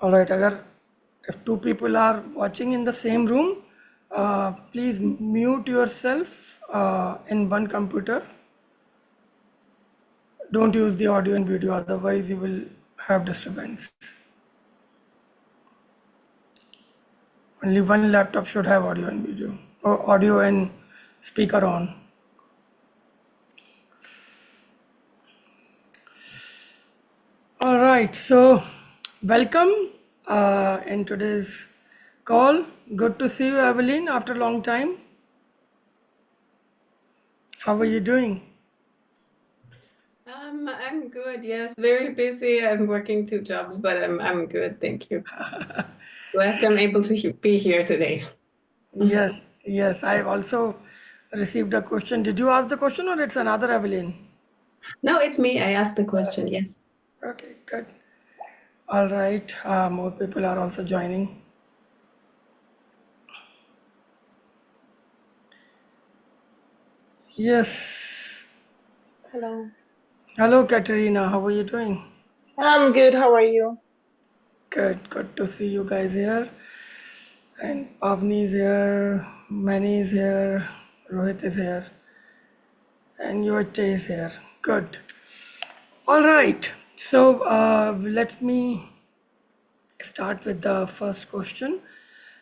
All right, agar if two people are watching in the same room, please mute yourself in one computer. Don't use the audio and video, otherwise you will have disturbance. Only one laptop should have audio and video, or audio and speaker on. All right, so welcome in today's call. Good to see you, Evelyn, after a long time. How are you doing? I'm good. Yes, very busy. I'm working two jobs, but I'm good. Thank you. Glad I'm able to be here today. Yes, yes. I've also received a question. Did you ask the question or it's another Evelyn? No, it's me. I asked the question. Yes. Okay, good. All right. More people are also joining. Yes. Hello. Hello, Katerina. How are you doing? I'm good. How are you? Good. Good to see you guys here. And Pavni is here. Mani is here. Rohit is here. And Yoche is here. Good. All right. So let me start with the first question.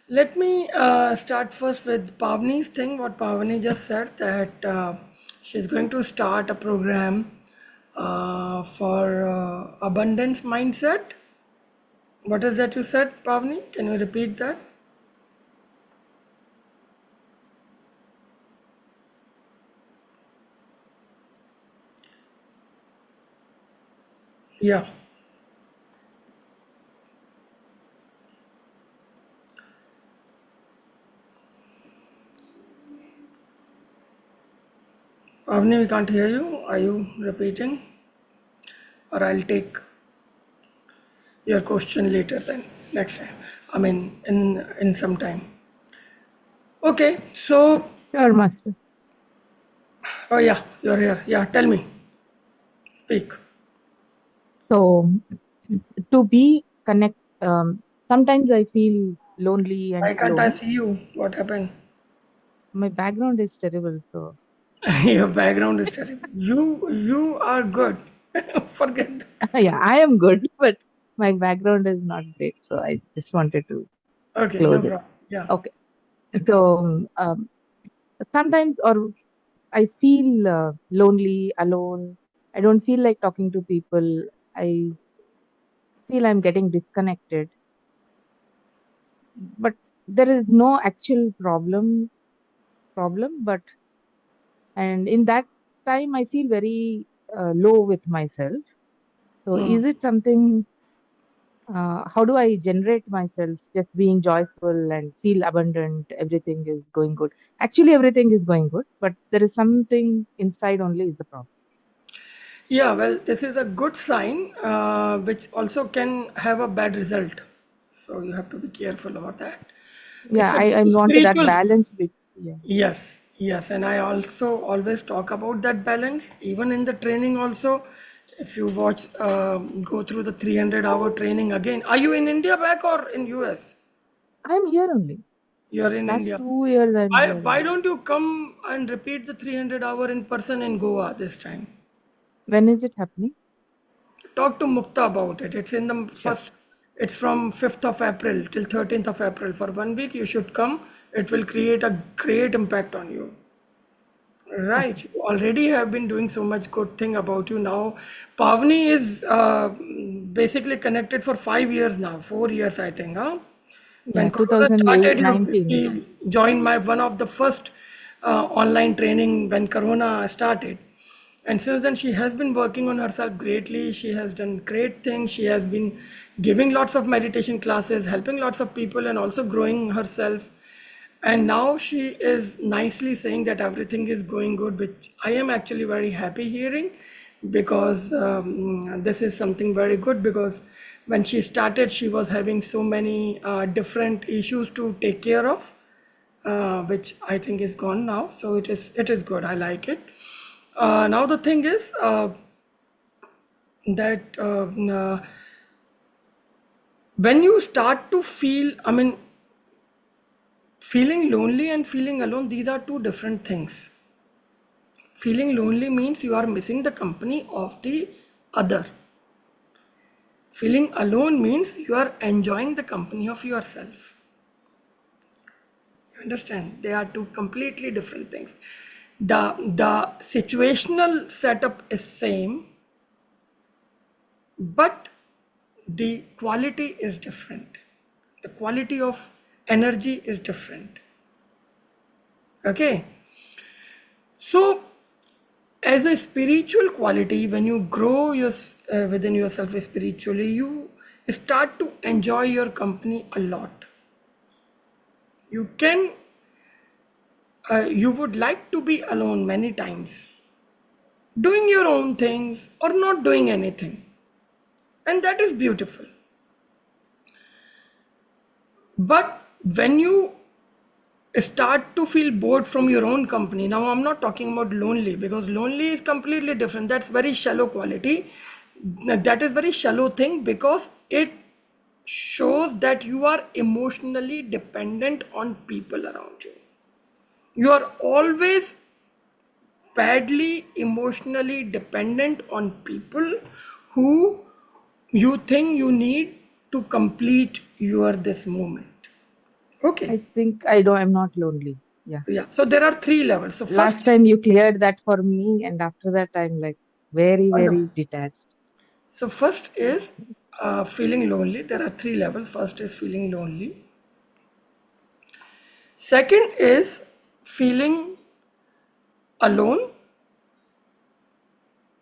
Let me start first with Pavni's thing. What Pavni just said that she's going to start a program for abundance mindset. What is that you said, Pavni? Can you repeat that? Yeah. Pavni, we can't hear you. Are you repeating? Or I'll take your question later then, next time. I mean, in some time. Okay, so, Sure, Master. oh yeah, you're here. Yeah, tell me. Speak. So, to be connect, sometimes I feel lonely and Why can't I alone. see you? What happened? My background is terrible, so Your background is terrible. You are good. Forget that. yeah, I am good, but my background is not great. So I just wanted to Okay, no close it. problem. Yeah. Okay. So sometimes, or I feel lonely, alone. I don't feel like talking to people. I feel I'm getting disconnected, but there is no actual problem, but and in that time I feel very low with myself. So Hmm. is it something, how do I generate myself just being joyful and feel abundant, everything is going good? Actually everything is going good, but there is something inside only is the problem. Yeah, well, this is a good sign, which also can have a bad result. So you have to be careful about that. Yeah, It's a I want that spiritual. balance yeah. Yes, yes, and I also always talk about that balance, even in the training also. If you watch, go through the 300-hour training again. Are you in India back or in US? I'm here only. You're in Last India. 2 years I'm Why, here why only. don't you come and repeat the 300-hour in person in Goa this time? When is it happening? Talk to Mukta about it. It's in the Sure. first, it's from 5th of April till 13th of April. For 1 week, you should come. It will create a great impact on you. Okay. Right. You already have been doing so much good thing about you now. Pavni is basically connected for 5 years now, 4 years, I think. Huh? Yeah, When Corona started, 2019. he joined my one of the first online training when Corona started. And since then, she has been working on herself greatly. She has done great things. She has been giving lots of meditation classes, helping lots of people, and also growing herself. And now she is nicely saying that everything is going good, which I am actually very happy hearing because this is something very good. Because when she started, she was having so many different issues to take care of, which I think is gone now. So it is good. I like it. Now the thing is that When you start to feel, I mean, feeling lonely and feeling alone, these are two different things. Feeling lonely means you are missing the company of the other. Feeling alone means you are enjoying the company of yourself. You understand? They are two completely different things. The situational setup is same, but the quality is different. The quality of energy is different. Okay? So as a spiritual quality, when you grow within yourself spiritually, you start to enjoy your company a lot. You can, you would like to be alone many times, doing your own things or not doing anything, and that is beautiful. But when you start to feel bored from your own company, now I'm not talking about lonely, because lonely is completely different. That's very shallow quality. That is very shallow thing, because it shows that you are emotionally dependent on people around you. You are always badly emotionally dependent on people who you think you need to complete your this moment. Okay. I think I don't, I'm not lonely. Yeah. Yeah, so there are three levels. So first, Last time you cleared that for me, and after that, I'm like very, wonderful. very detached. So first is feeling lonely. There are three levels. First is feeling lonely. Second is feeling alone,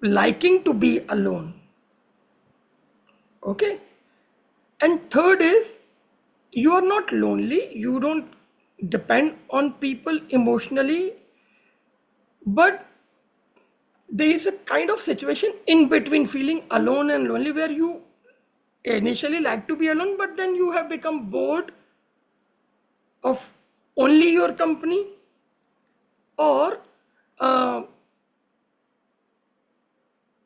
liking to be alone. Okay. And third is you are not lonely. You don't depend on people emotionally, but there is a kind of situation in between feeling alone and lonely, where you initially like to be alone, but then you have become bored of only your company, or uh,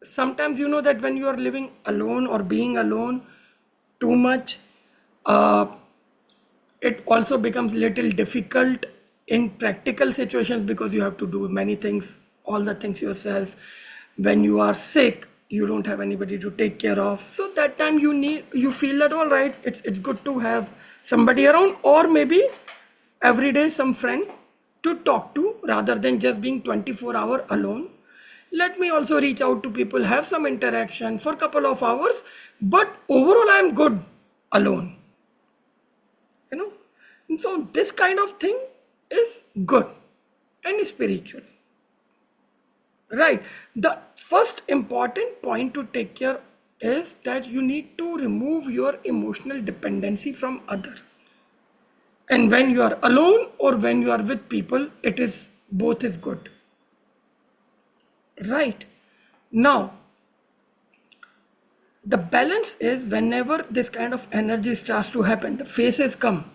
sometimes you know that when you are living alone or being alone too much, uh, it also becomes little difficult in practical situations, because you have to do many things, all the things yourself. When you are sick, you don't have anybody to take care of, so that time you feel that all right, it's good to have somebody around, or maybe every day some friend to talk to, rather than just being 24-hour alone. Let me also reach out to people, have some interaction for a couple of hours, but overall I'm good alone, you know. And so this kind of thing is good and spiritual, right? The first important point to take care is that you need to remove your emotional dependency from other. And when you are alone or when you are with people, it is both is good, right? Now the balance is, whenever this kind of energy starts to happen, the phases come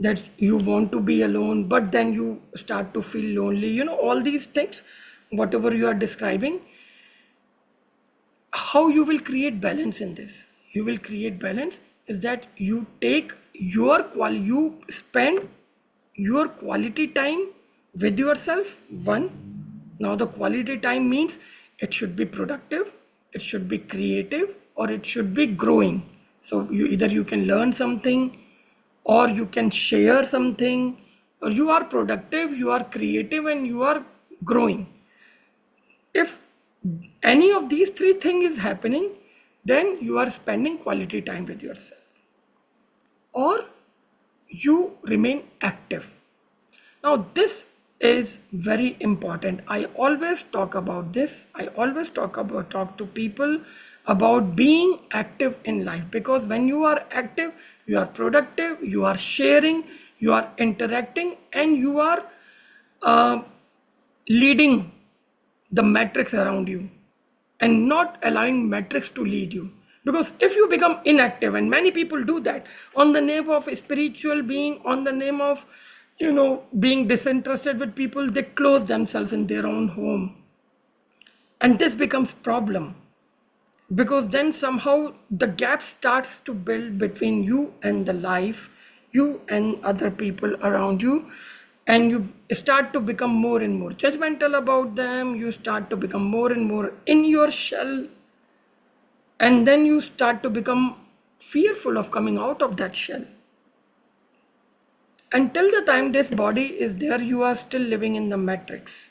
that you want to be alone, but then you start to feel lonely, you know, all these things, whatever you are describing. How you will create balance in this? You will create balance is that you take your you spend your quality time with yourself. One, now the quality time means it should be productive, it should be creative, or it should be growing. So you either you can learn something, or you can share something, or you are productive, you are creative, and you are growing. If any of these three things is happening, then you are spending quality time with yourself, or you remain active. Now this is very important. I always talk about this. I always talk to people about being active in life, because when you are active, you are productive, you are sharing, you are interacting, and you are uh, leading the metrics around you, and not allowing metrics to lead you. Because if you become inactive, and many people do that on the name of spiritual being, on the name of, you know, being disinterested with people, they close themselves in their own home, and this becomes problem. because then somehow the gap starts to build between you and the life, you and other people around you, and you start to become more and more judgmental about them. You start to become more and more in your shell, and then you start to become fearful of coming out of that shell. Until the time this body is there, you are still living in the matrix.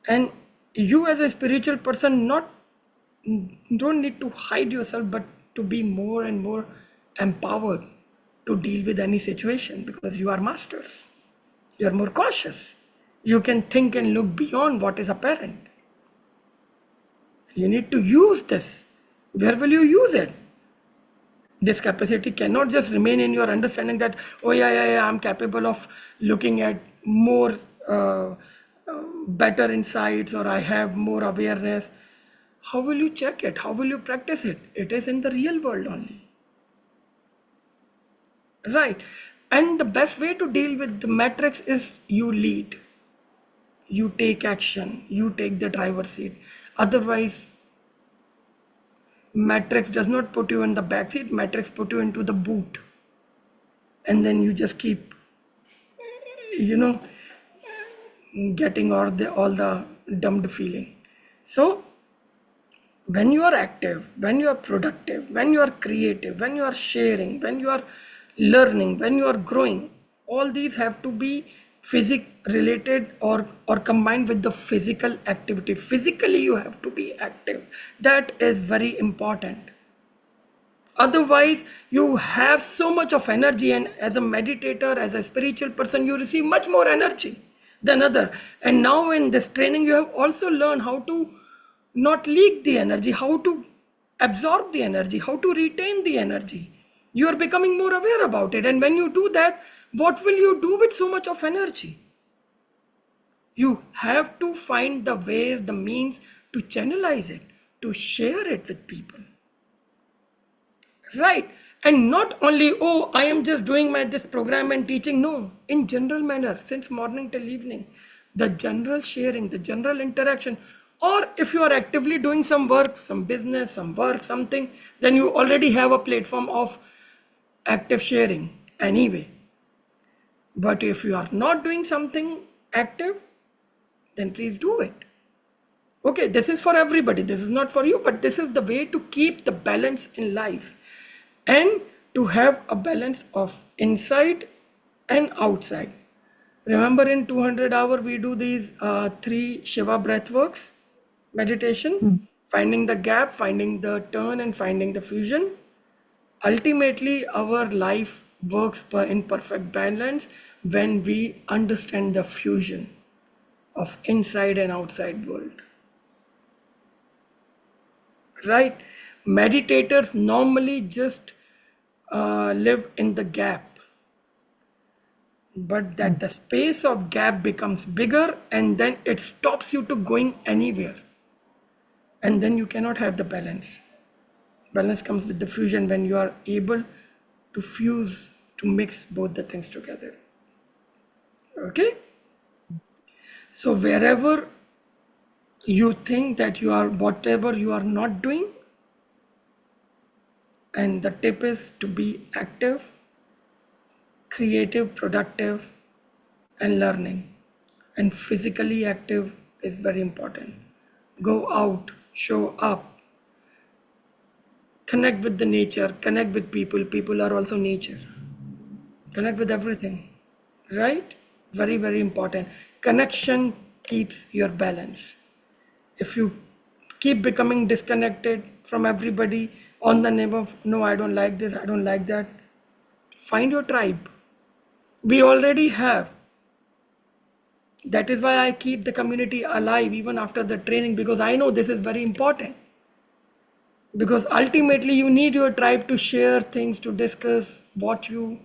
And you as a spiritual person not don't need to hide yourself, but to be more and more empowered to deal with any situation, because you are masters. You are more cautious. You can think and look beyond what is apparent. You need to use this. Where will you use it? This capacity cannot just remain in your understanding that, oh yeah, I'm capable of looking at more uh, better insights, or I have more awareness. How will you check it? How will you practice it? It is in the real world only. Right. And the best way to deal with the matrix is you lead, you take action, you take the driver's seat. Otherwise, matrix does not put you in the back seat, matrix put you into the boot. And then you just keep, you know, getting all the dumbed feeling. So when you are active, when you are productive, when you are creative, when you are sharing, when you are learning, when you are growing, all these have to be physic related, or combined with the physical activity. Physically you have to be active. That is very important. Otherwise you have so much of energy, and as a meditator, as a spiritual person, you receive much more energy than other. And now in this training you have also learned how to not leak the energy, how to absorb the energy, how to retain the energy. You are becoming more aware about it, and when you do that, what will you do with so much of energy? You have to find the ways, the means to channelize it, to share it with people. Right. And not only, oh, I am just doing my this program and teaching. No, in general manner, since morning till evening, the general sharing, the general interaction. Or if you are actively doing some work, some business, some work, something, then you already have a platform of active sharing anyway. But if you are not doing something active, then please do it. Okay, this is for everybody. This is not for you, but this is the way to keep the balance in life, and to have a balance of inside and outside. Remember, in 200 hour, we do these three Shiva breathworks meditation, Mm. finding the gap, finding the turn, and finding the fusion. Ultimately, our life works in perfect balance when we understand the fusion of inside and outside world. Right? Meditators normally just live in the gap, but that Mm. the space of gap becomes bigger, and then it stops you to going anywhere, and then you cannot have the balance. Balance comes with the fusion, when you are able to fuse, to mix both the things together. Okay, so wherever you think that you are, whatever you are not doing, and the tip is to be active, creative, productive, and learning. And physically active is very important. Go out, show up, connect with the nature, connect with people. People are also nature. Connect with everything, right? Very, very important. Connection keeps your balance. If you keep becoming disconnected from everybody on the name of, no, I don't like this, I don't like that, find your tribe. We already have. That is why I keep the community alive even after the training, because I know this is very important. Because ultimately, you need your tribe to share things, to discuss what you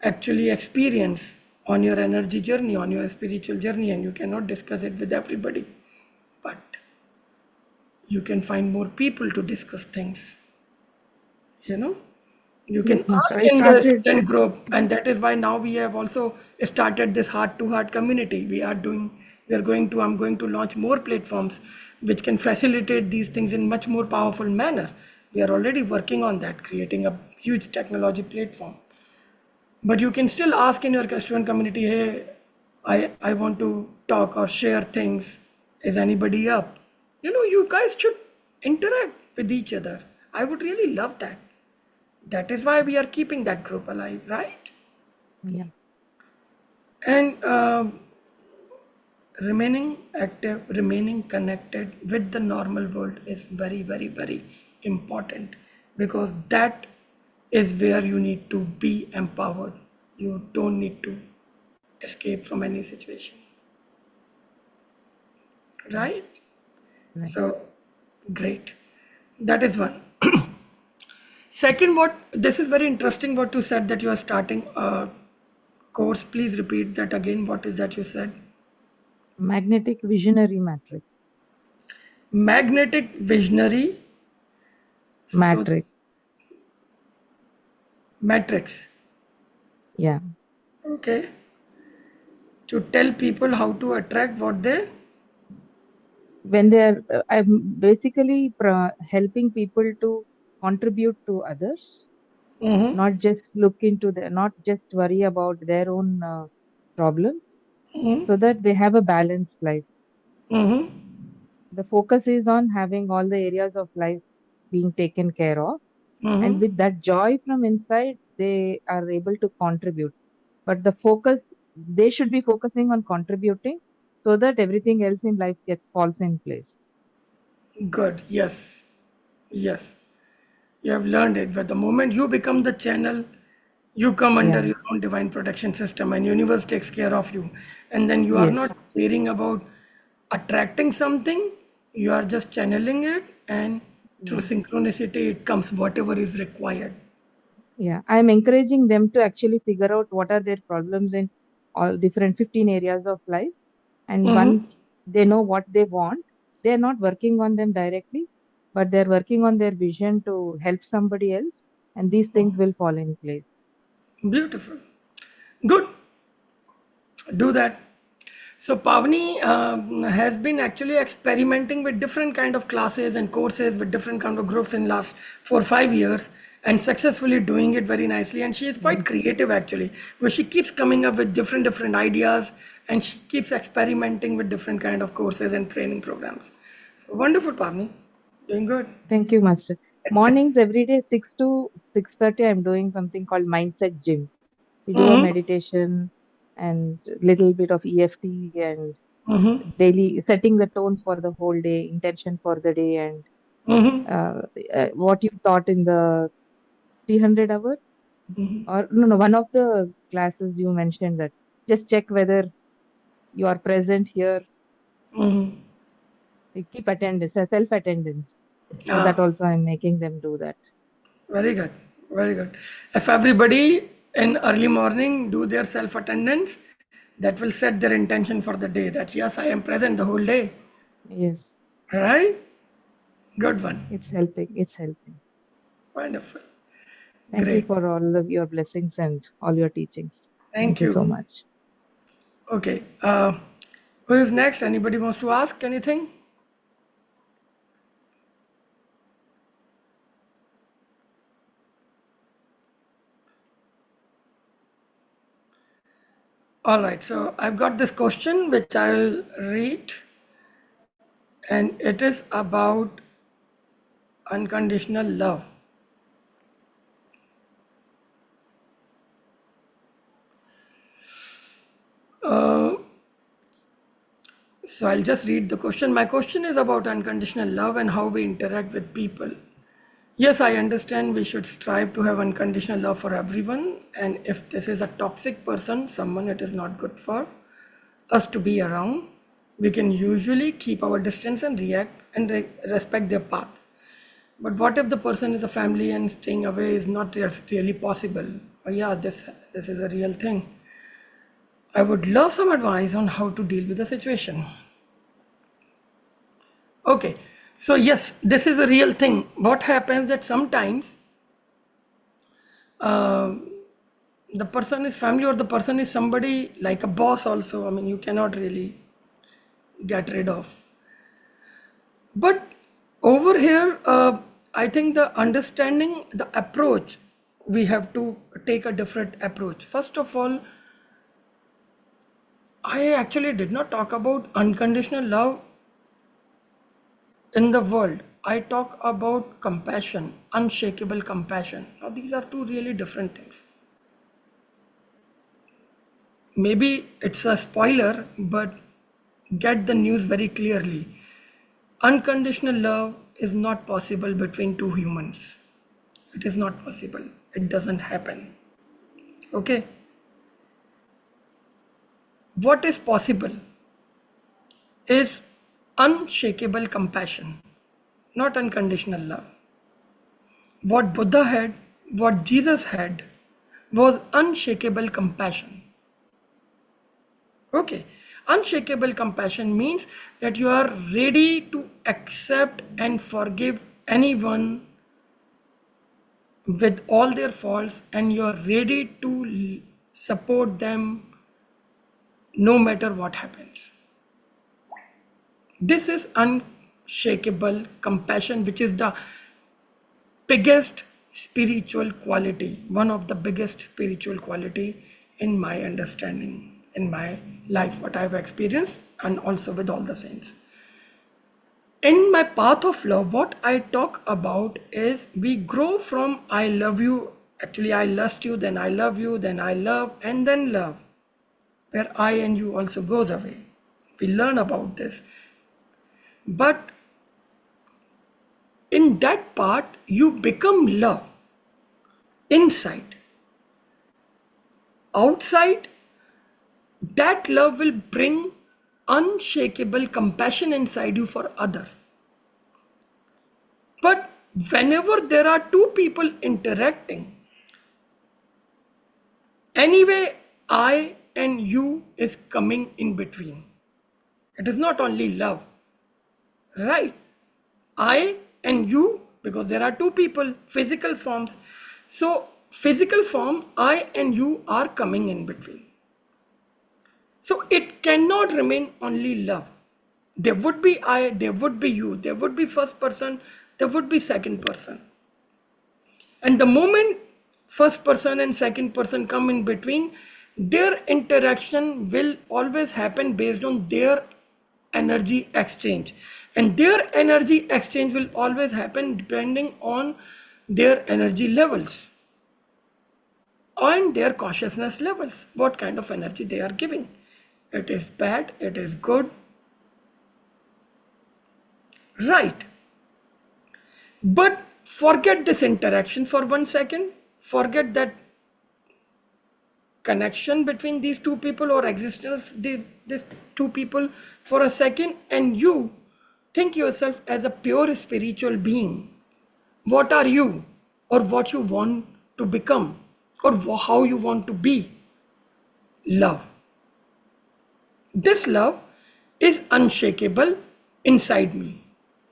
actually experience on your energy journey, on your spiritual journey, and you cannot discuss it with everybody. But you can find more people to discuss things, you know. You can Yes. ask I in the started. student group, and that is why now we have also started this heart to heart community. We are doing I'm going to launch more platforms which can facilitate these things in much more powerful manner. We are already working on that, creating a huge technology platform. But you can still ask in your customer community, hey, I want to talk or share things. Is anybody up? You guys should interact with each other. I would really love that. That is why we are keeping that group alive, right? Yeah. And remaining active, remaining connected with the normal world is very, very, very important, because that is where you need to be empowered. You don't need to escape from any situation, right? Right. So, great. That is one. Second, what this is very interesting what you said, that you are starting a course. Please repeat that again. What is that you said? Magnetic visionary matrix. Magnetic visionary. So, Matrix. matrix. Yeah. Okay. To tell people how to attract what they. When I'm basically helping people to contribute to others, Mm-hmm, not just not just worry about their own problems, so that they have a balanced life. mm-hmm, The focus is on having all the areas of life being taken care of. And mm-hmm. with that joy from inside, they are able to contribute. But the focus, they should be focusing on contributing so that everything else in life gets falls in place. Good. Yes. Yes. You have learned it. But the moment you become the channel, you come under Yeah. your own divine protection system, and universe takes care of you. And then you are Yes. not caring about attracting something. You are just channeling it, and through Yeah. synchronicity, it comes whatever is required. Yeah. I'm encouraging them to actually figure out what are their problems in all different 15 areas of life. And Mm-hmm. once they know what they want, they're not working on them directly, but they're working on their vision to help somebody else. And these things will fall in place. Beautiful. Good. Do that. So Pavni has been actually experimenting with different kind of classes and courses with different kind of groups in last 4 or 5 years, and successfully doing it very nicely. And she is quite Yes. creative actually, where she keeps coming up with different ideas, and she keeps experimenting with different kind of courses and training programs. So wonderful, Pavni. Doing good. Thank you, Master. Mornings every day, 6 to 6:30, I'm doing something called Mindset Gym. We do a Mm-hmm. meditation and little bit of EFT and Mm-hmm. daily setting the tones for the whole day, intention for the day, and Mm-hmm. uh, what you taught in the 300 hour, or no, one of the classes you mentioned that just check whether you are present here. Mm-hmm. You keep attendance, self attendance. So that Ah. also I'm making them do that. Very good, very good. If everybody in early morning do their self attendance, that will set their intention for the day. That yes, I am present the whole day. Yes, Right? Good one. it's helping. It's helping. Wonderful. Thank you Great. for all of your blessings and all your teachings. Thank Thank you so you. much. Okay. Who is next? Anybody wants to ask anything? All right. So I've got this question which I will read, and it is about unconditional love. So I'll just read the question. My question is about unconditional love and how we interact with people. Yes, I understand we should strive to have unconditional love for everyone. And if this is a toxic person, someone it is not good for us to be around, we can usually keep our distance and react and respect their path. But what if the person is a family and staying away is not really possible? Oh, yeah, this is a real thing. I would love some advice on how to deal with the situation. Okay, so yes, this is a real thing. What happens that sometimes the person is family, or the person is somebody like a boss also. I mean, you cannot really get rid of. But over here, I think the understanding, the approach, we have to take a different approach. First of all, I actually did not talk about unconditional love in the world. I talk about compassion, unshakable compassion. Now, these are two really different things. Maybe it's a spoiler, but get the news very clearly. Unconditional love is not possible between two humans. It is not possible. It doesn't happen. Okay? What is possible is unshakable compassion, not unconditional love. What Buddha had, what Jesus had, was unshakable compassion. Okay. Unshakable compassion means that you are ready to accept and forgive anyone with all their faults, and you are ready to support them no matter what happens. This is unshakable compassion, which is the biggest spiritual quality, one of the biggest spiritual quality in my understanding, in my life, what I've experienced, and also with all the saints. In my path of love, what I talk about is we grow from I love you, actually I lust you, then I love you, then I love, and then love, where I and you also goes away. We learn about this. But in that part, you become love inside. Outside, that love will bring unshakable compassion inside you for other. But whenever there are two people interacting, anyway, I and you is coming in between. It is not only love, right? I and you, because there are two people, physical forms. So, physical form, I and you are coming in between. So, it cannot remain only love. There would be I, there would be you, there would be first person, there would be second person. And the moment first person and second person come in between, their interaction will always happen based on their energy exchange. And their energy exchange will always happen depending on their energy levels and their consciousness levels, what kind of energy they are giving. It is bad, it is good, right? But forget this interaction for 1 second. Forget that connection between these two people or existence these two people for a second, and you think yourself as a pure spiritual being. What are you, or what you want to become, or how you want to be? Love. This love is unshakable inside me.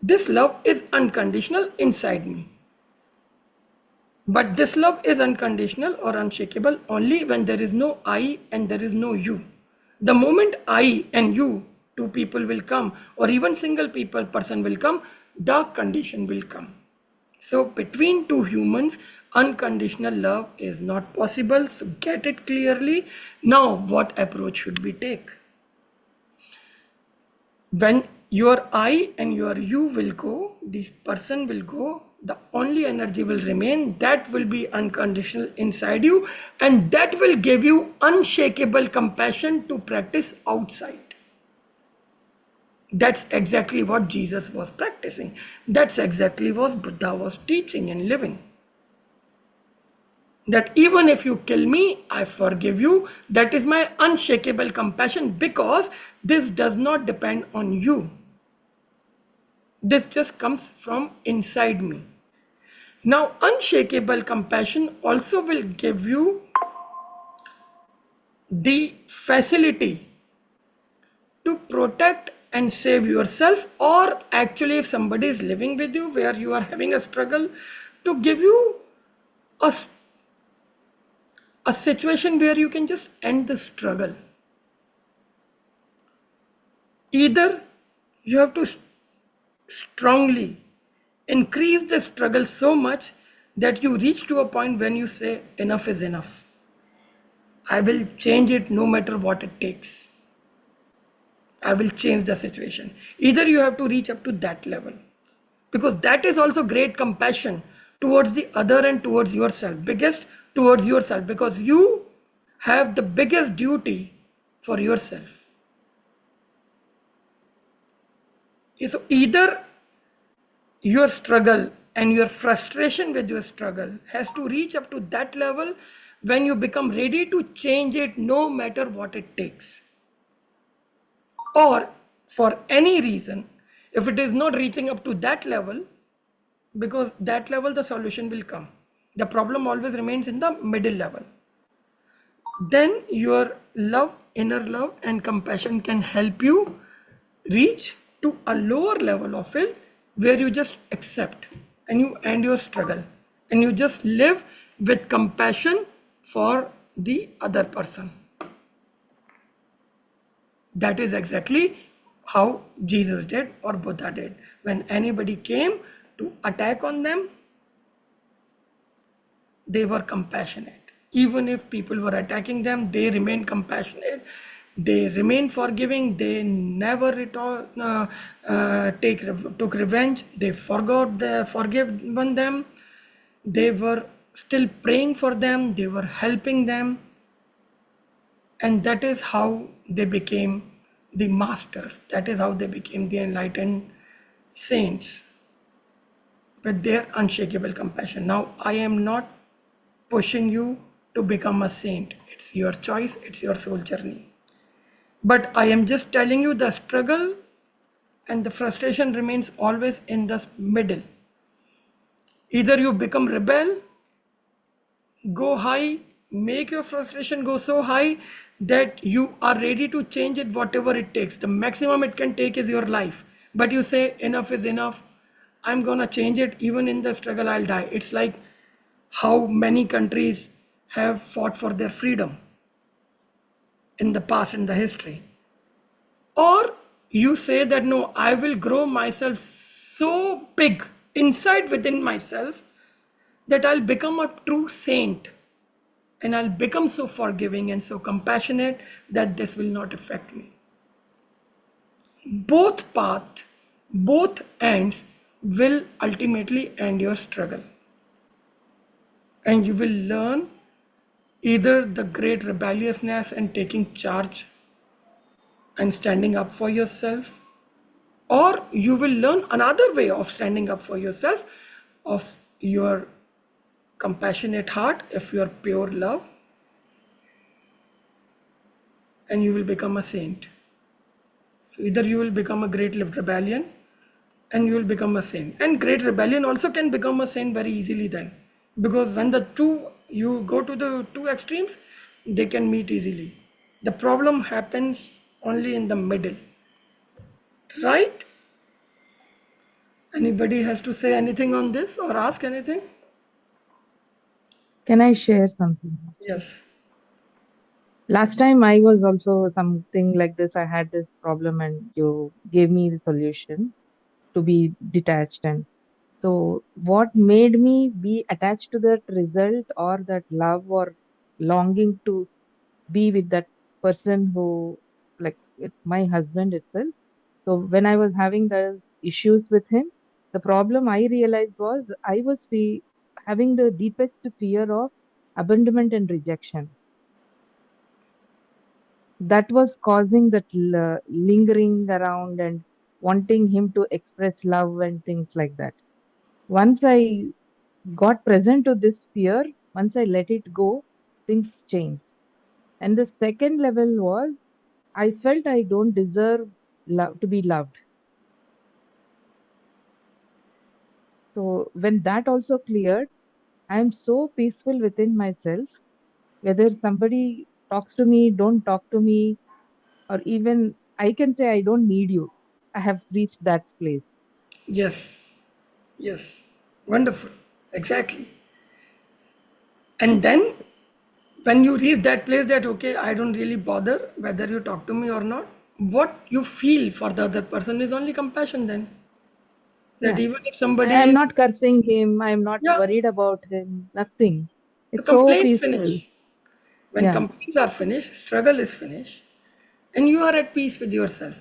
This love is unconditional inside me. But this love is unconditional or unshakable only when there is no I and there is no you. The moment I and you, two people will come, or even single person will come, the condition will come. So between two humans, unconditional love is not possible. So get it clearly. Now, what approach should we take? When your I and your you will go, this person will go, the only energy will remain, that will be unconditional inside you, and that will give you unshakable compassion to practice outside. That's exactly what Jesus was practicing. That's exactly what Buddha was teaching and living. That even if you kill me, I forgive you. That is my unshakable compassion, because this does not depend on you. This just comes from inside me. Now, unshakable compassion also will give you the facility to protect and save yourself, or actually, if somebody is living with you where you are having a struggle, to give you a, a situation where you can just end the struggle. Either you have to strongly increase the struggle so much that you reach to a point when you say, enough is enough. I will change it no matter what it takes. I will change the situation. Either you have to reach up to that level, because that is also great compassion towards the other and towards yourself, biggest towards yourself, because you have the biggest duty for yourself. So either your struggle and your frustration with your struggle has to reach up to that level when you become ready to change it no matter what it takes. Or for any reason, if it is not reaching up to that level, because that level the solution will come, the problem always remains in the middle level, then your love, inner love and compassion can help you reach to a lower level of it, where you just accept and you end your struggle and you just live with compassion for the other person. That is exactly how Jesus did or Buddha did. When anybody came to attack on them, they were compassionate. Even if people were attacking them, they remained compassionate. They remained forgiving. They never took revenge. They forgiven them. They were still praying for them. They were helping them. And that is how they became the masters. That is how they became the enlightened saints, with their unshakable compassion. Now, I am not pushing you to become a saint. It's your choice, it's your soul journey. But I am just telling you the struggle and the frustration remains always in the middle. Either you become rebel, go high, make your frustration go so high that you are ready to change it whatever it takes. The maximum it can take is your life. But you say, enough is enough. I'm gonna change it. Even in the struggle, I'll die. It's like how many countries have fought for their freedom in the past, in the history. Or you say that no, I will grow myself so big inside within myself that I'll become a true saint and I'll become so forgiving and so compassionate that this will not affect me. Both paths, both ends will ultimately end your struggle. And you will learn either the great rebelliousness and taking charge and standing up for yourself, or you will learn another way of standing up for yourself, of your compassionate heart, if you are pure love, and you will become a saint. So either you will become a great rebellion and you will become a saint. And great rebellion also can become a saint very easily then. Because when the two, you go to the two extremes, they can meet easily. The problem happens only in the middle. Right? Anybody has to say anything on this or ask anything? Can I share something? Yes. Last time I was also something like this. I had this problem and you gave me the solution to be detached. And so what made me be attached to that result or that love or longing to be with that person who, like my husband itself. So when I was having those issues with him, the problem I realized was I was having the deepest fear of abandonment and rejection. That was causing that lingering around and wanting him to express love and things like that. Once I got present to this fear, once I let it go, things changed. And the second level was I felt I don't deserve love to be loved. So when that also cleared, I am so peaceful within myself. Whether somebody talks to me, don't talk to me, or even I can say I don't need you. I have reached that place. Yes. Yes. Wonderful. Exactly. And then when you reach that place that, okay, I don't really bother whether you talk to me or not, what you feel for the other person is only compassion then. That Yeah. even if somebody I'm is, not cursing him. I'm not yeah, worried about him. Nothing. so It's so complaint peaceful. finish. When Yeah. complaints are finished, struggle is finished, and you are at peace with yourself.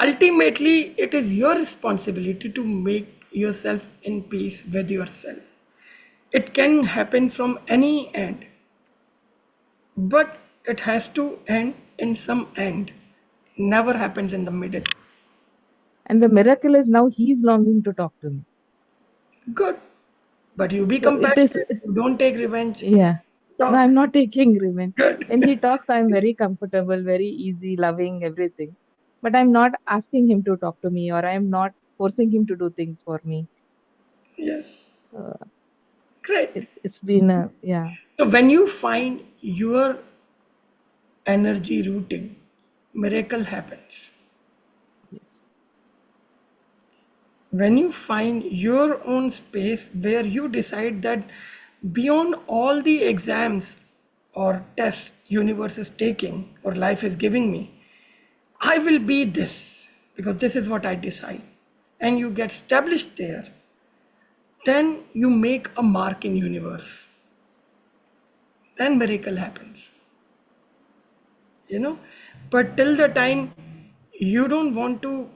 Ultimately, it is your responsibility to make yourself in peace with yourself. It can happen from any end, but it has to end in some end. Never happens in the middle. And the miracle is now he's longing to talk to me. Good. But you be So it is, compassionate. You don't take revenge. yeah. No, Talk. I'm not taking revenge. Good. When he talks, I'm very comfortable, very easy, loving, everything. But I'm not asking him to talk to me, or I'm not forcing him to do things for me. Yes. Uh, Great. it's been a, yeah. So when you find your energy routing, miracle happens. Yes. When you find your own space where you decide that beyond all the exams or tests universe is taking or life is giving me, I will be this because this is what I decide. And you get established there, then you make a mark in universe. Then miracle happens. You know, but till the time you don't want to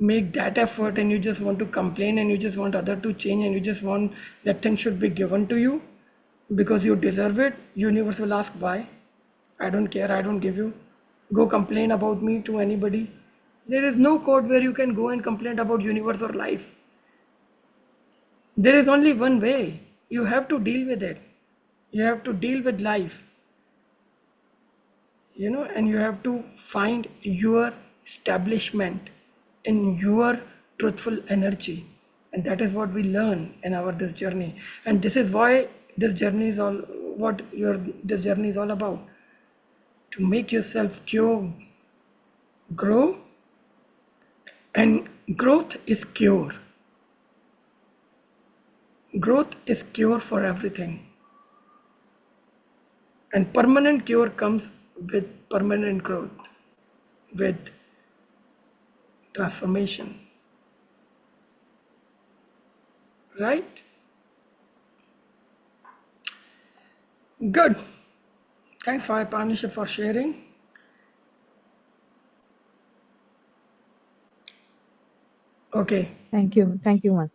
make that effort and you just want to complain and you just want other to change and you just want that thing should be given to you because you deserve it, universe will ask why. I don't care, I don't give you. Go complain about me to anybody. There is no code where you can go and complain about universe or life. There is only one way. You have to deal with it. You have to deal with life, and you have to find your establishment in your truthful energy. And that is what we learn in our this journey. And this is why this journey is all what your this journey is all about. To make yourself grow, and growth is cure. Growth is cure for everything. And permanent cure comes with permanent growth, with transformation, right? Good. Thanks for partnership for sharing. Okay. Thank you. Thank you much.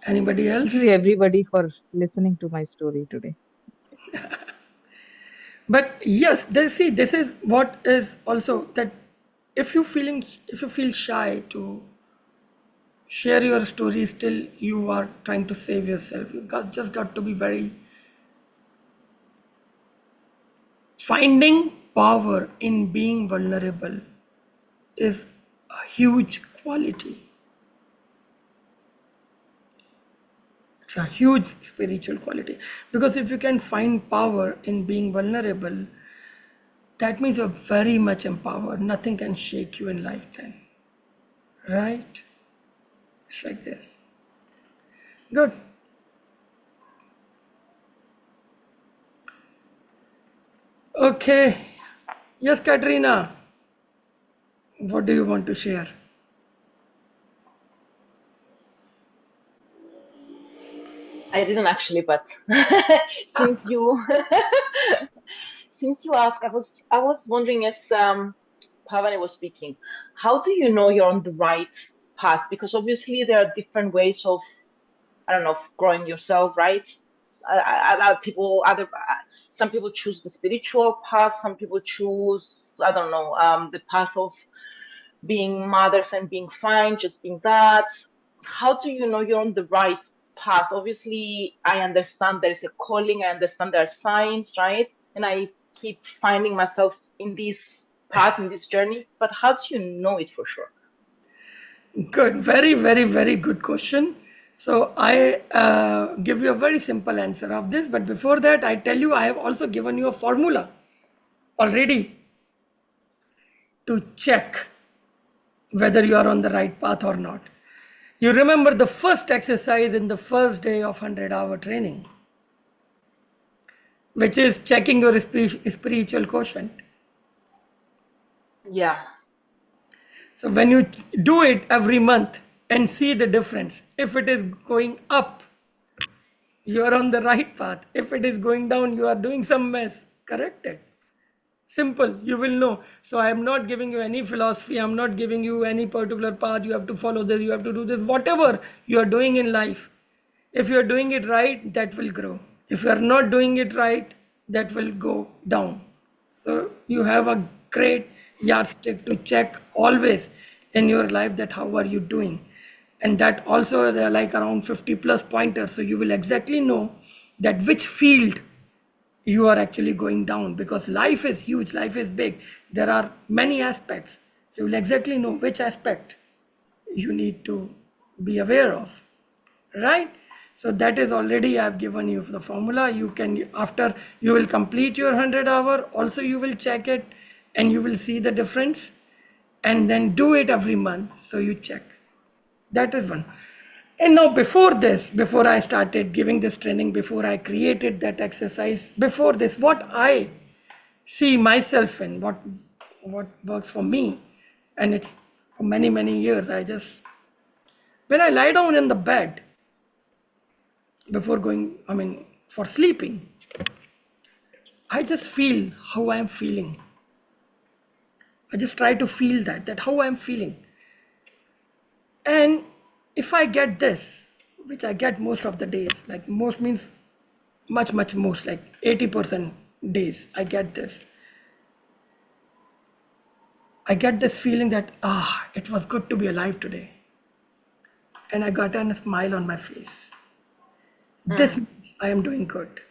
Anybody Thank you, else? everybody, for listening to my story today. But yes, see, this is what is also that if you feel shy to share your story, still you are trying to save yourself. Just got to be very finding power in being vulnerable is a huge quality. It's a huge spiritual quality because if you can find power in being vulnerable, that means you're very much empowered. Nothing can shake you in life then. Right? It's like this. Good. Okay. Yes, Katrina. What do you want to share? I didn't actually, but since you since you asked, I was wondering as Pavani was speaking, how do you know you're on the right path? Because obviously there are different ways of, I don't know, growing yourself, right? Other people, some people choose the spiritual path. Some people choose, I don't know, the path of being mothers and being fine, just being that. How do you know you're on the right path? Obviously, I understand there is a calling. I understand there are signs, right? And I keep finding myself in this path, in this journey. But how do you know it for sure? Good. Very, very, very good question. So I give you a very simple answer of this. But before that, I tell you, I have also given you a formula already to check whether you are on the right path or not. You remember the first exercise in the first day of 100-hour training, which is checking your spiritual quotient. Yeah. So when you do it every month and see the difference, if it is going up, you are on the right path. If it is going down, you are doing some mess. Correct it. Simple, you will know. So I am not giving you any philosophy. I'm not giving you any particular path. You have to follow this, you have to do this. Whatever you are doing in life, if you are doing it right, that will grow. If you are not doing it right, that will go down. So you have a great yardstick to check always in your life, that how are you doing. And that also there are like around 50 plus pointers. So you will exactly know that which field you are actually going down, because life is huge, life is big. There are many aspects. So you will exactly know which aspect you need to be aware of, right? So that is already I've given you the formula. You can, after you will complete your 100 hour, also you will check it and you will see the difference, and then do it every month. So you check. That is one. And now before this, before I started giving this training, before I created that exercise, before this, what I see myself in, what works for me, and it's for many, many years, I just, when I lie down in the bed before going, I mean, for sleeping, I just feel how I'm feeling. I just try to feel that how I'm feeling. And if I get this, which I get most of the days, like most means much most, like 80% days, I get this feeling that, it was good to be alive today. And I got a smile on my face. This means I am doing good.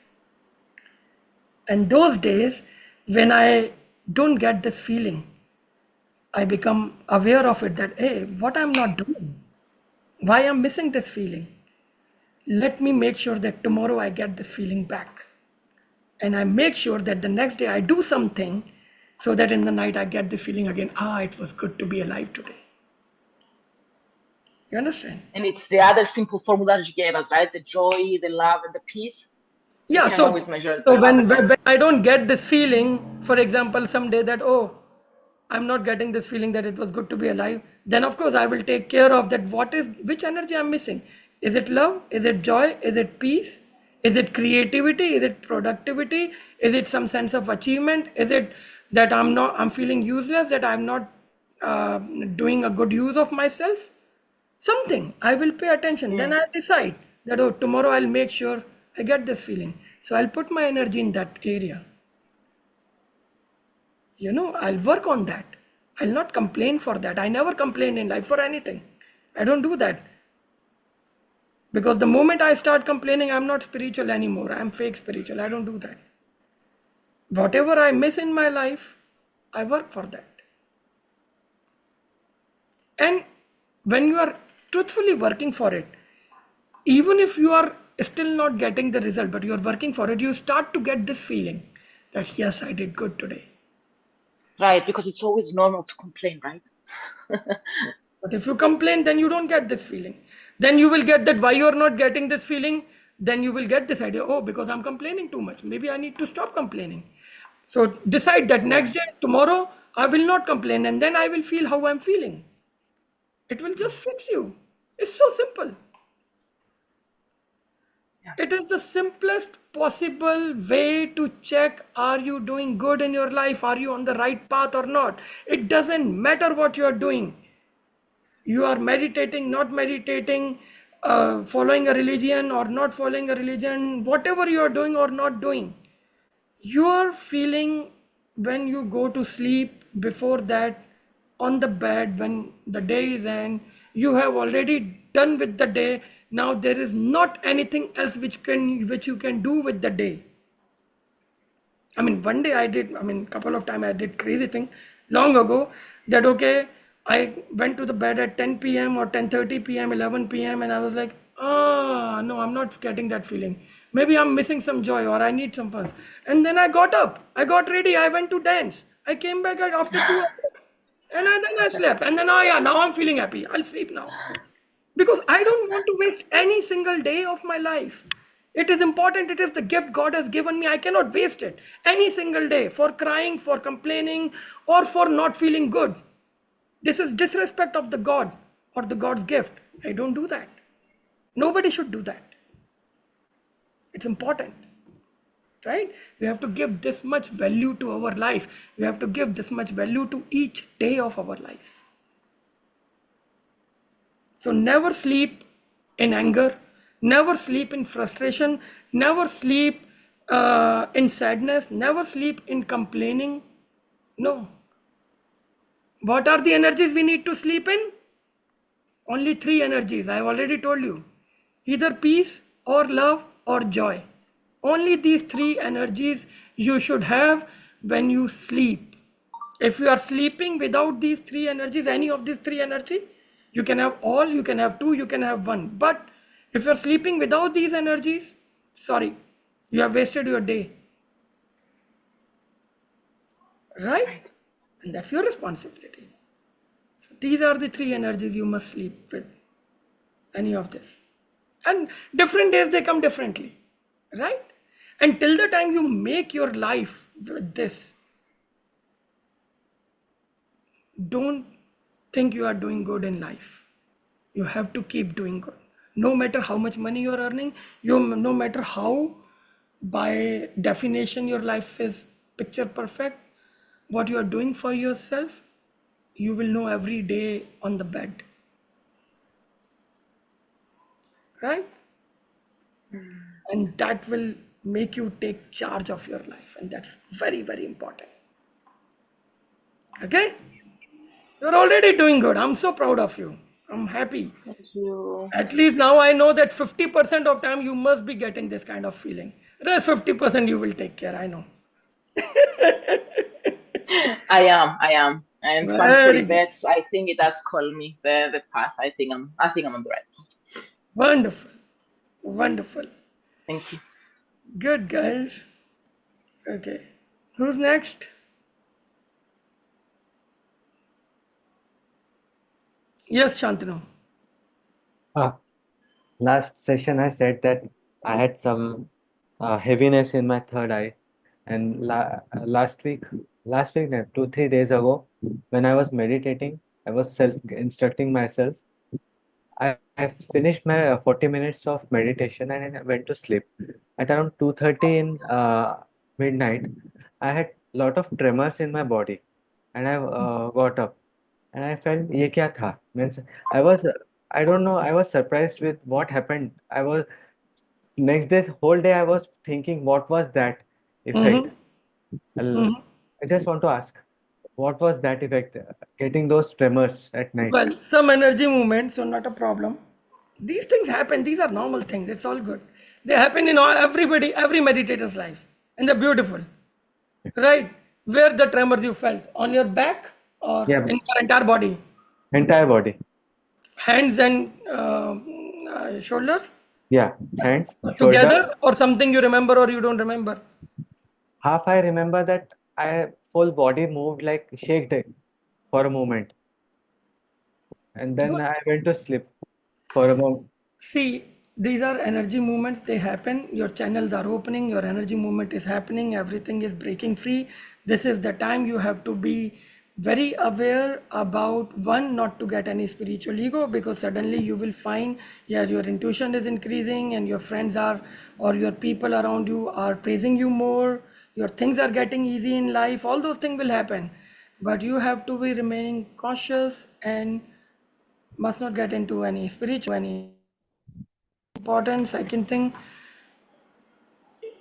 And those days when I don't get this feeling, I become aware of it, that, hey, what I'm not doing, why I'm missing this feeling. Let me make sure that tomorrow I get this feeling back. And I make sure that the next day I do something, so that in the night I get the feeling again, it was good to be alive today. You understand? And it's the other simple formula that you gave us, right? The joy, the love, and the peace. You Yeah, can so always measure so the other when ones. I don't get this feeling, for example, someday that, I'm not getting this feeling that it was good to be alive, then of course I will take care of that. Which energy I'm missing? Is it love? Is it joy? Is it peace? Is it creativity? Is it productivity? Is it some sense of achievement? Is it that I'm feeling useless, that I'm not uh, doing a good use of myself? Something I will pay attention. Then I decide that, tomorrow I'll make sure I get this feeling. So I'll put my energy in that area. I'll work on that. I'll not complain for that. I never complain in life for anything. I don't do that. Because the moment I start complaining, I'm not spiritual anymore. I'm fake spiritual. I don't do that. Whatever I miss in my life, I work for that. And when you are truthfully working for it, even if you are still not getting the result, but you're working for it, you start to get this feeling that, yes, I did good today. Right, because it's always normal to complain, right? But if you complain, then you don't get this feeling. Then you will get that why you're not getting this feeling. Then you will get this idea, because I'm complaining too much. Maybe I need to stop complaining. So decide that next Yes. day, tomorrow, I will not complain, and then I will feel how I'm feeling. It will just fix you. It's so simple. Yeah. It is the simplest possible way to check, are you doing good in your life? Are you on the right path or not? It doesn't matter what you are doing. You are meditating, not meditating, following a religion or not following a religion, whatever you are doing or not doing. Your feeling when you go to sleep, before that, on the bed, when the day is end, you have already done with the day. Now there is not anything else which you can do with the day. I mean, one day couple of times I did crazy thing long ago, that, okay, I went to the bed at 10 p.m. or 10:30 p.m., 11 p.m., and I was like, no, I'm not getting that feeling. Maybe I'm missing some joy, or I need some fun. And then I got up, I got ready, I went to dance. I came back after 2 hours, and then I slept. And then, yeah, now I'm feeling happy. I'll sleep now. Because I don't want to waste any single day of my life. It is important. It is the gift God has given me. I cannot waste it any single day for crying, for complaining, or for not feeling good. This is disrespect of the God or the God's gift. I don't do that. Nobody should do that. It's important, right? We have to give this much value to our life. We have to give this much value to each day of our life. So never sleep in anger, never sleep in frustration, never sleep in sadness, never sleep in complaining. No. What are the energies we need to sleep in? Only three energies. I have already told you. Either peace or love or joy. Only these three energies you should have when you sleep. If you are sleeping without these three energies, any of these three energies, you can have all, you can have two, you can have one. But if you're sleeping without these energies, sorry, you have wasted your day. Right? And that's your responsibility. So these are the three energies you must sleep with. Any of this. And different days they come differently. Right? And till the time you make your life with this, don't think you are doing good in life. You have to keep doing good. No matter how much money you are earning, no matter how by definition your life is picture perfect, what you are doing for yourself, you will know every day on the bed. Right? And that will make you take charge of your life. And that's very, very important. Okay? You're already doing good. I'm so proud of you. I'm happy. Thank you. At least now I know that 50% of time you must be getting this kind of feeling. Rest 50% you will take care. I know. I am. And Very thankfully good. that I think it has called me the path. I think I'm on the right path. Wonderful. Wonderful. Thank you. Good, guys. Okay. Who's next? Yes, Shantanu. Ah, last session I said that I had some heaviness in my third eye, and last week, no, 2, 3 days ago, when I was meditating, I was self-instructing myself. I finished my 40 minutes of meditation and then I went to sleep. At around 2:30 in midnight, I had lot of tremors in my body, and I got up and I felt ये क्या था? Means I was I don't know. I was surprised with what happened. I was next day whole day I was thinking what was that effect? Mm-hmm. I'll- Mm-hmm. I just want to ask, what was that effect? Getting those tremors at night. Well, some energy movement, so not a problem. These things happen. These are normal things. It's all good. They happen in everybody, every meditator's life. And they're beautiful. Right? Where the tremors you felt? On your back or Yeah, in your entire body? entire body. Hands and shoulders Yeah, hands, shoulder. together, or something you remember or you don't remember? Half I remember that I full body moved like shaked for a moment, and then Good. I went to sleep for a moment. See, these are energy movements, they happen. Your channels are opening, your energy movement is happening, everything is breaking free. This is the time you have to be very aware about one, not to get any spiritual ego, because suddenly you will find, yeah, your intuition is increasing and your friends are, or your people around you are praising you more, your things are getting easy in life, all those things will happen. But you have to be remaining cautious and must not get into any spiritual important. Second thing,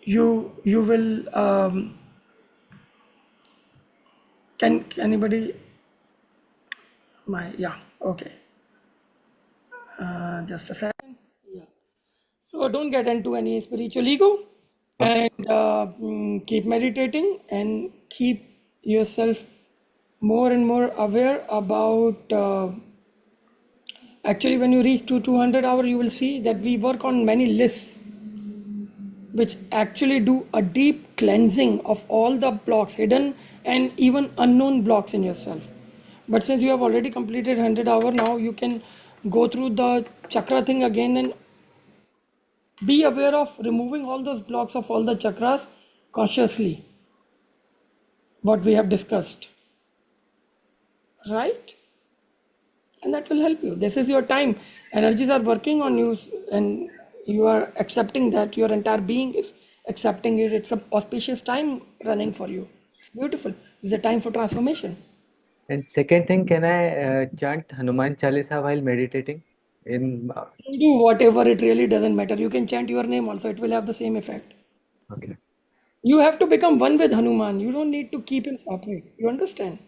you will can anybody my yeah, okay, just a second. Yeah, so don't get into any spiritual ego, Okay. and keep meditating and keep yourself more and more aware about actually when you reach to 200 hour you will see that we work on many lists which actually do a deep cleansing of all the blocks, hidden and even unknown blocks in yourself. But since you have already completed 100 hour, now you can go through the chakra thing again and Be aware of removing all those blocks of all the chakras consciously, what we have discussed, right? And that will help you. This is your time. Energies are working on you, and you are accepting that. Your entire being is accepting it. It's an auspicious time running for you. It's beautiful. It's a time for transformation. And second thing, can I chant Hanuman Chalisa while meditating? In Do whatever, it really doesn't matter. You can chant your name also, it will have the same effect. okay, You have to become one with Hanuman. You don't need to keep him separate. You understand?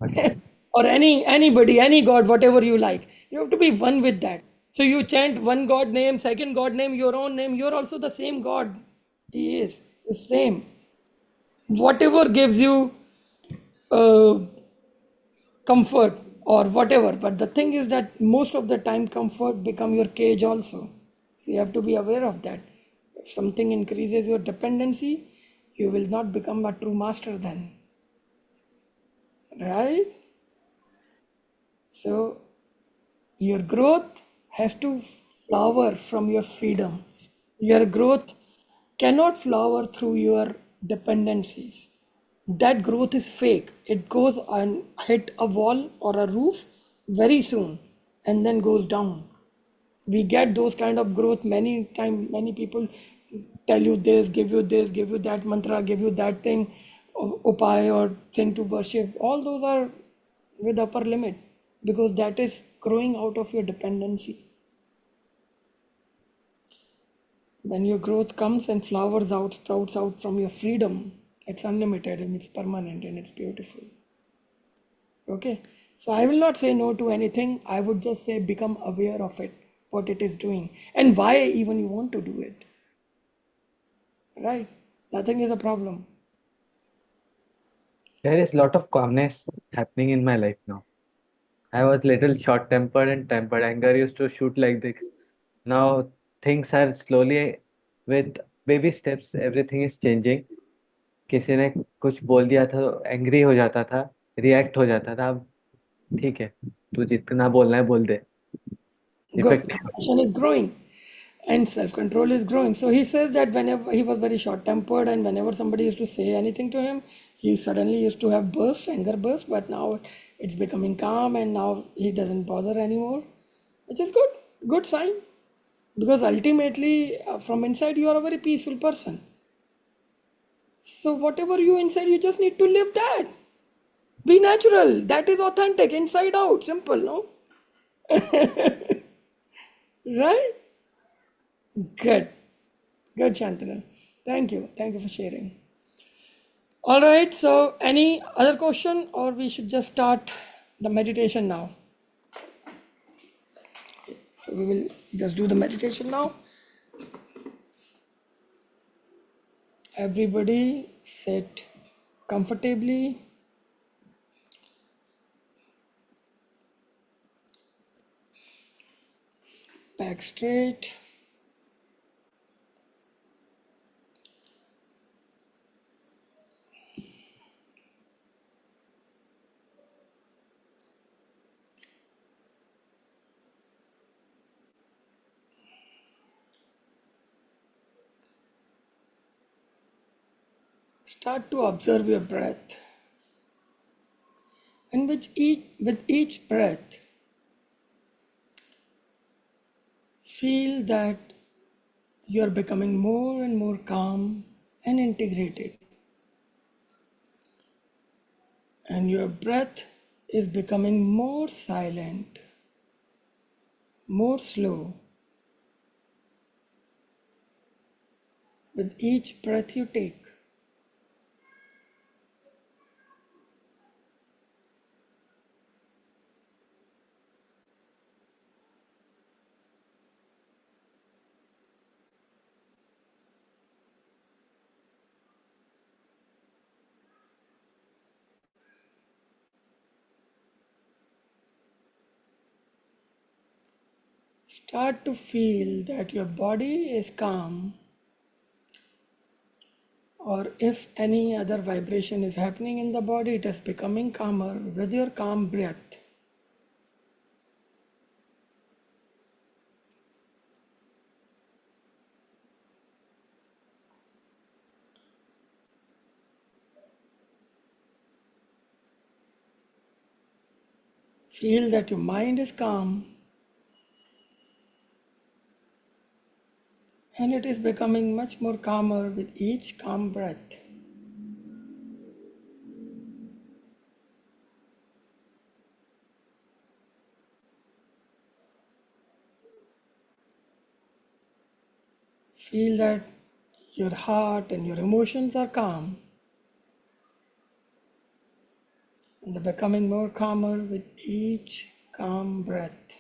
okay, Or anybody, any god, whatever you like. You have to be one with that. So you chant one god name, second god name, your own name. You're also the same god. He is the same. Whatever gives you uh, comfort or whatever. But the thing is that most of the time comfort become your cage also. So you have to be aware of that. If something increases your dependency, you will not become a true master then. Right? So your growth has to flower from your freedom. Your growth cannot flower through your dependencies. That growth is fake. It goes and hit a wall or a roof very soon and then goes down. We get those kind of growth many time. Many people tell you this, give you that mantra, give you that thing, upay or thing to worship. All those are with upper limit because that is growing out of your dependency. When your growth comes and flowers out, sprouts out from your freedom, it's unlimited and it's permanent and it's beautiful. Okay. So I will not say no to anything. I would just say become aware of it, what it is doing, and why even you want to do it. Right? Nothing is a problem. there is a lot of calmness happening in my life now. I was little short-tempered and tempered. Anger used to shoot like this. Now things are slowly, with baby steps, everything is changing. किसी ने कुछ बोल दिया था तो angry हो जाता था, रिएक्ट हो जाता था. अब ठीक है, तू जितना बोलना है बोल दे. Good. Effective. Compassion is growing and self control is growing. So he says that whenever he was very short tempered and whenever somebody used to say anything to him, he suddenly used to have bursts, anger bursts, but now it's becoming calm and now he doesn't bother anymore, which is good. Good sign. Because ultimately, from inside, you are a very peaceful person. So, whatever you inside, you just need to live that. Be natural. That is authentic, inside out. Simple, no? Right? Good. Good, Shantanu. Thank you. Thank you for sharing. All right. So, any other question, or we should just start the meditation now? So, we will just do the meditation now. Everybody sit comfortably. Back straight. Start to observe your breath. And with each breath, feel that you are becoming more and more calm and integrated. And your breath is becoming more silent, more slow. With each breath you take, start to feel that your body is calm, or if any other vibration is happening in the body, it is becoming calmer with your calm breath. Feel that your mind is calm and it is becoming much more calmer with each calm breath. Feel that your heart and your emotions are calm and they're becoming more calmer with each calm breath.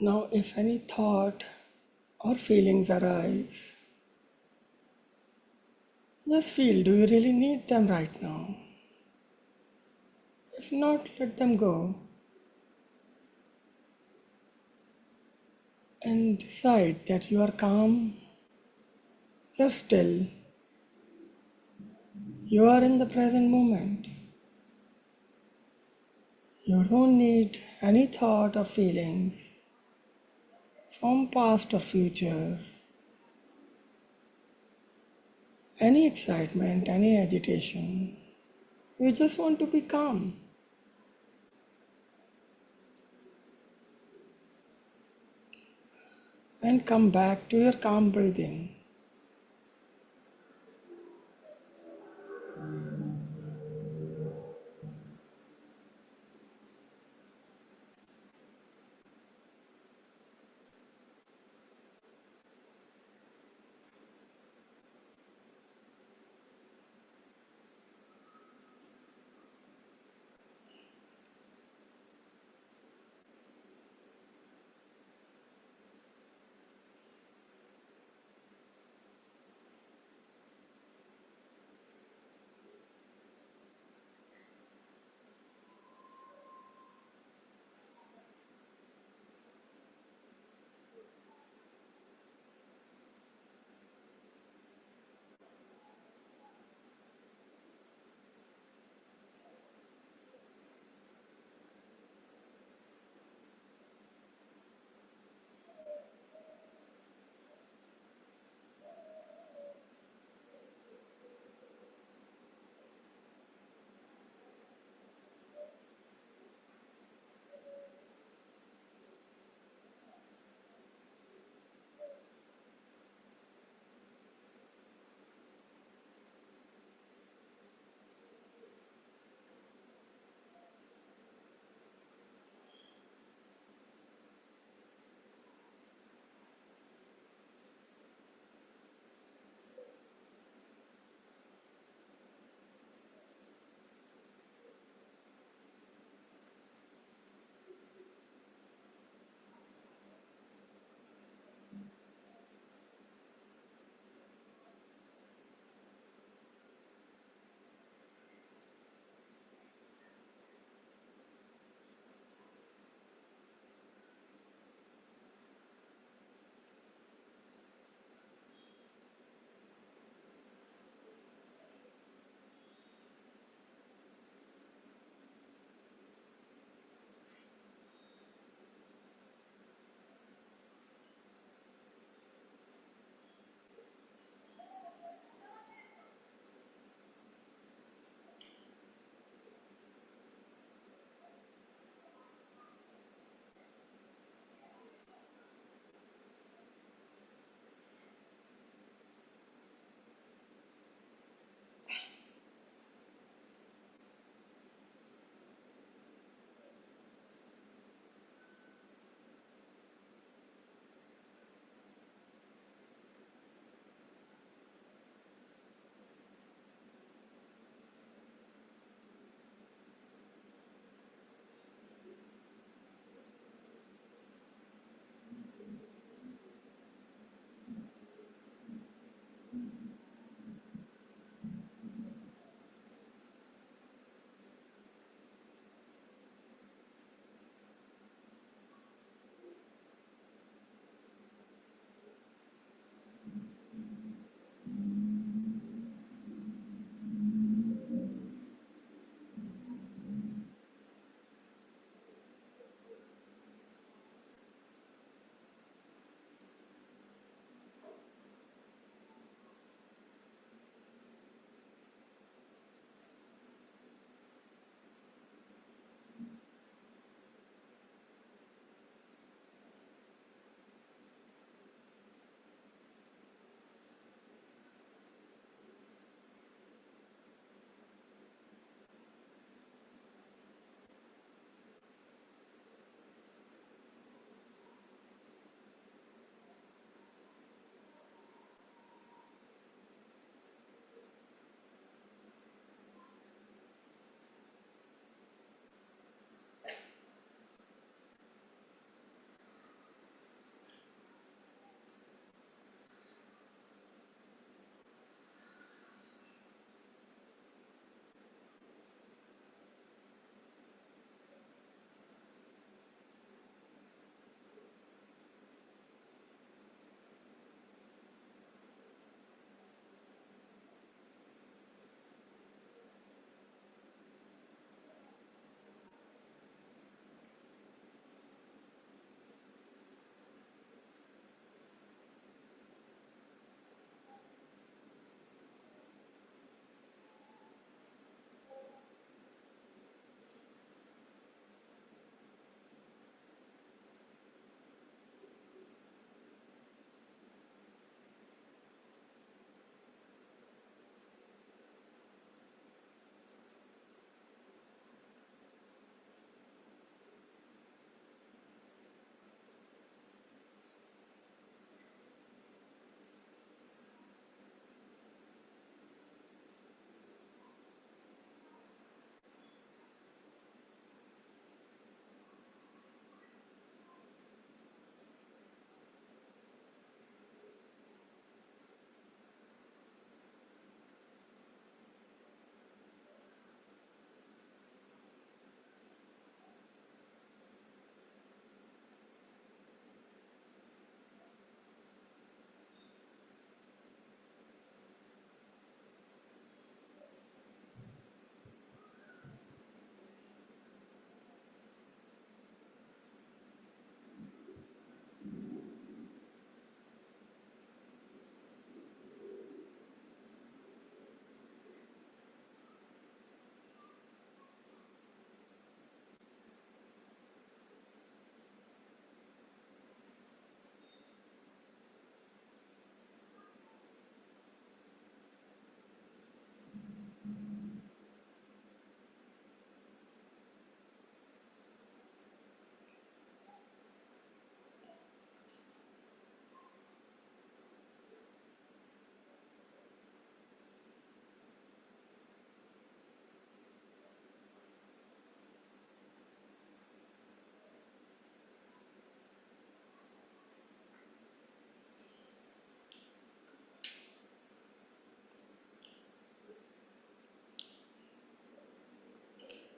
Now, if any thought or feelings arise, just feel, do you really need them right now? If not, let them go and decide that you are calm, you're still, you are in the present moment. You don't need any thought or feelings from past or future, any excitement, any agitation. You just want to be calm and come back to your calm breathing.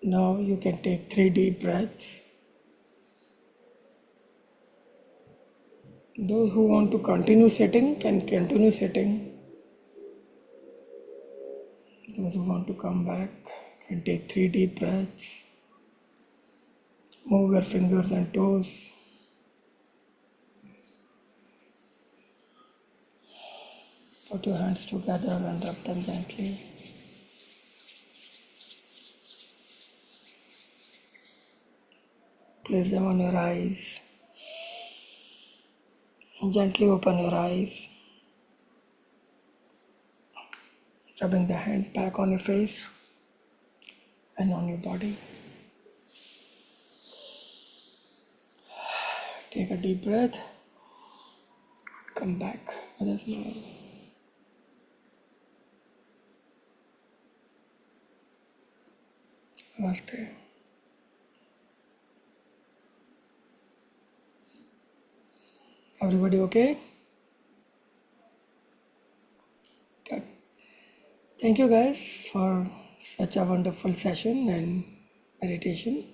Now you can take 3 deep breaths. Those who want to continue sitting can continue sitting. Those who want to come back can take 3 deep breaths. Move your fingers and toes. Put your hands together and rub them gently. Place them on your eyes. And gently open your eyes, rubbing the hands back on your face and on your body. Take a deep breath. Come back with a smile. Namaste. Everybody okay? Good. Thank you guys for such a wonderful session and meditation.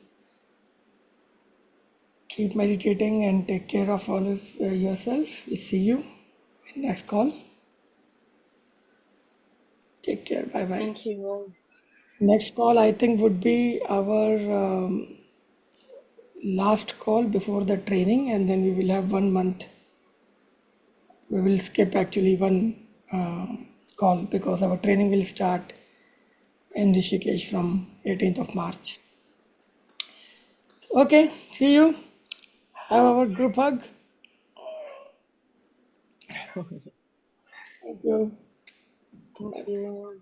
Keep meditating and take care of all of yourself. We'll see you in next call. Take care. Bye bye. Thank you. Next call I think would be our last call before the training, and then we will have 1 month. We will skip actually one call because our training will start in Rishikesh from 18th of March. Okay, see you. Have our group hug. Thank you. Thank you.